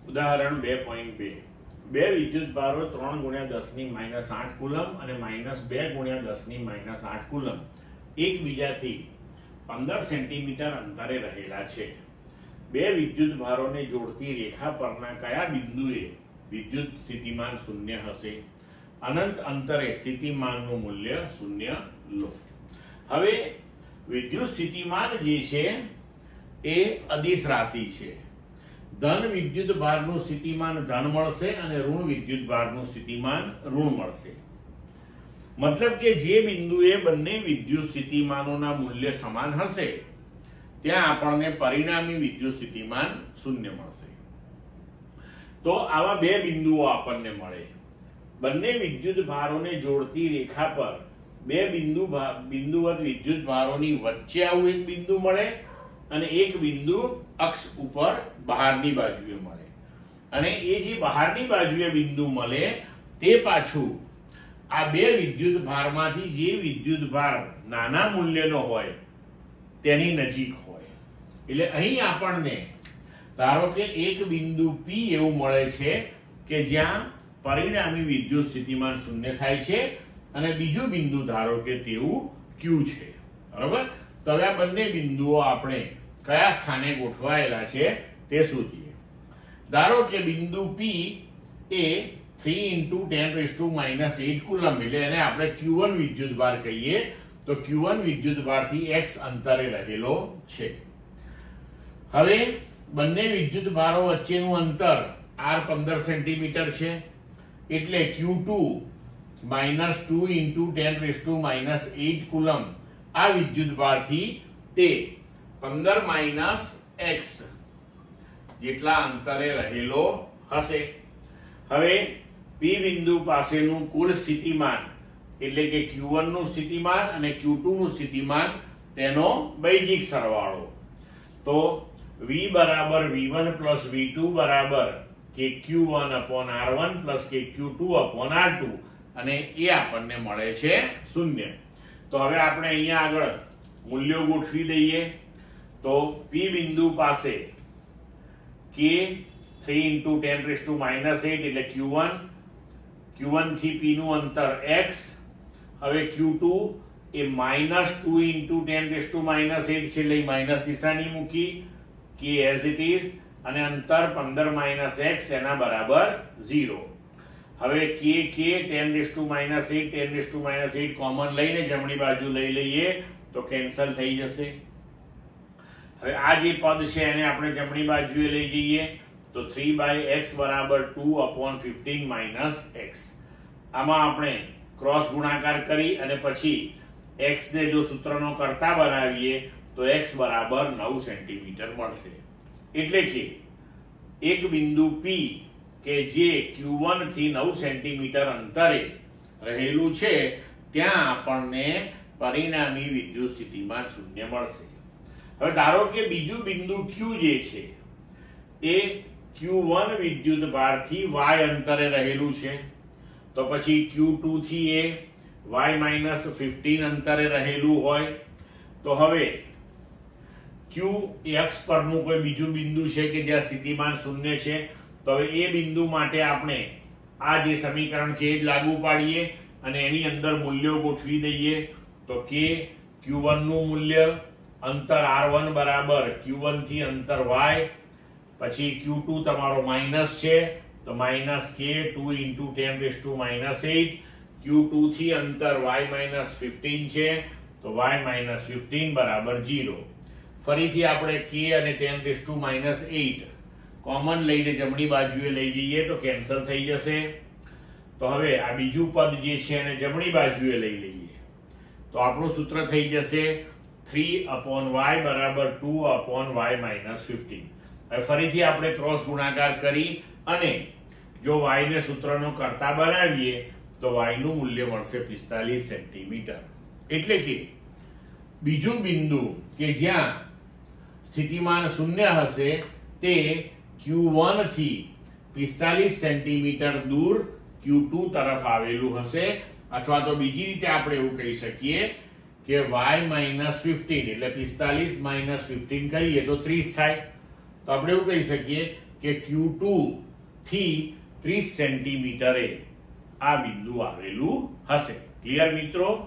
ઉદાહરણ 2.2 બે વિદ્યુતભારો 3 × 10⁻8 કુલમ અને -2 × 10⁻8 કુલમ એકબીજાથી 15 સેન્ટીમીટર અંતરે રહેલા છે. બે વિદ્યુતભારોને જોડતી રેખા પરના કયા બિંદુએ વિદ્યુત સ્થિતિમાન શૂન્ય હશે? અનંત અંતરે સ્થિતિમાનનું મૂલ્ય શૂન્ય લો. હવે વિદ્યુત સ્થિતિમાન જે છે એ અદિશ રાશિ છે. ધન વિદ્યુત ભારનું સ્થિતિમાન ધન મળશે અને ઋણ વિદ્યુત ભારનું સ્થિતિમાન ઋણ મળશે. મતલબ કે જે બિંદુએ બંને વિદ્યુત સ્થિતિમાનોના મૂલ્ય સમાન હશે ત્યાં આપણને પરિણામી વિદ્યુત સ્થિતિમાન શૂન્ય મળશે. તો આવા બે બિંદુઓ આપણને મળે. બંને વિદ્યુત ભારોને જોડતી રેખા પર બે બિંદુવત વિદ્યુત ભારોની વચ્ચે આવું એક બિંદુ મળે અને એક બિંદુ અક્ષ ઉપર બહારની બાજુએ મળે. અને એ જે બહારની બાજુએ બિંદુ મળે તે પાછું આ બે વિદ્યુત ભારમાંથી જે વિદ્યુત ભાર નાના મૂલ્યનો હોય તેની નજીક હોય. એટલે અહીં આપણને ધારો કે એક બિંદુ P એવું મળે છે કે જ્યાં પરિણામી વિદ્યુત સ્થિતિમાન શૂન્ય થાય છે અને બીજું બિંદુ ધારો કે તેવું Q છે. બરાબર? તો હવે આ બંને બિંદુઓ આપણે કયા સ્થાને ગોઠવાયેલા છે તે શોધીએ. ધારો કે બિંદુ P એ 3 × 10⁻8 કુલમ એટલે એને આપણે Q1 વિદ્યુતભાર કહીએ. તો Q1 વિદ્યુતભારથી x અંતરે રહેલો છે. હવે બંને વિદ્યુતભારો વચ્ચેનું અંતર r 15 સેન્ટીમીટર છે એટલે Q2 -2 × 10⁻8 કુલમ આ વિદ્યુતભારથી તે 15 - x જેટલા અંતરે રહેલો હશે. હવે P બિંદુ પાસેનું કુલ સ્થિતિમાન એટલે કે Q1 નું સ્થિતિમાન અને Q2 નું સ્થિતિમાન તેનો બૈજિક સરવાળો. તો V = V1 + V2 = KQ1/R1 + KQ2/R2 અને એ આપણને મળે છે 0. તો હવે આપણે અહીંયા આગળ મૂલ્યો ગોઠવી દઈએ. તો P બિંદુ પાસે K 3 × 10⁻8 એટલે Q1 થી P નું અંતર x. હવે Q2 એ -2 × 10⁻8 છે એટલે માઈનસ નિશાની મૂકી K as it is અને અંતર 15 - x એના બરાબર 0. હવે K 10⁻8 કોમન લઈને જમણી બાજુ લઈ લઈએ તો કેન્સલ થઈ જશે. હવે આ જે પદ છે એને આપણે જમણી બાજુએ લઈ જઈએ તો 3/x = 2/15 - x. આમાં આપણે ક્રોસ ગુણાકાર કરી અને પછી x ને જો સૂત્રનો કર્તા બનાવીએ તો x = 9 સેન્ટીમીટર મળશે. એટલે કે એક બિંદુ P કે જે Q1 થી 9 સેન્ટીમીટર અંતરે રહેલું છે ત્યાં આપણને પરિણામી વિદ્યુત સ્થિતિમાન શૂન્ય મળશે. હવે ધારો કે બીજું બિંદુ Q જે છે એ Q1 વિદ્યુત ભારથી y અંતરે રહેલું છે. તો પછી Q2 થી એ y -15 અંતરે રહેલું હોય. તો હવે Q એ અક્ષ પરનું કોઈ બીજું બિંદુ છે કે જ્યાં સ્થિતિમાન શૂન્ય છે. તો હવે એ બિંદુ માટે આપણે આ જે સમીકરણ છે એ જ લાગુ પાડીએ અને એની અંદર મૂલ્યો ગોઠવી દઈએ. તો K Q1 નું મૂલ્ય અંતર R1 = Q1 થી અંતર y, પછી Q2 તમારો માઈનસ છે તો -K 2 × 10⁻8. Q2 થી અંતર y -15 છે તો y -15 = 0. ફરીથી આપણે K અને 10⁻8 કોમન લઈને જમણી બાજુએ લઈ જઈએ તો કેન્સલ થઈ જશે. તો હવે આ બીજું પદ જે છે એને જમણી બાજુએ લઈ લઈએ તો આપણું સૂત્ર થઈ જશે 3/y = 2/y -15. હવે ફરીથી આપણે ક્રોસ ગુણાકાર કરી અને જો y ને સૂત્રનો કર્તા બનાવીએ તો y નું મૂલ્ય મળશે 45 સેન્ટીમીટર. એટલે કે બીજું બિંદુ કે જ્યાં સ્થિતિમાન શૂન્ય હશે તે Q1 થી 45 સેન્ટીમીટર દૂર Q2 તરફ આવેલું હશે. અથવા તો બીજી રીતે આપણે એવું કહી શકીએ કે y -15 એટલે 45 - 15 કરીએ તો 30 થાય. તો આપણે એવું કહી શકીએ કે Q2 થી 30 સેન્ટીમીટરે આ બિંદુ આવેલું હશે. ક્લિયર મિત્રો?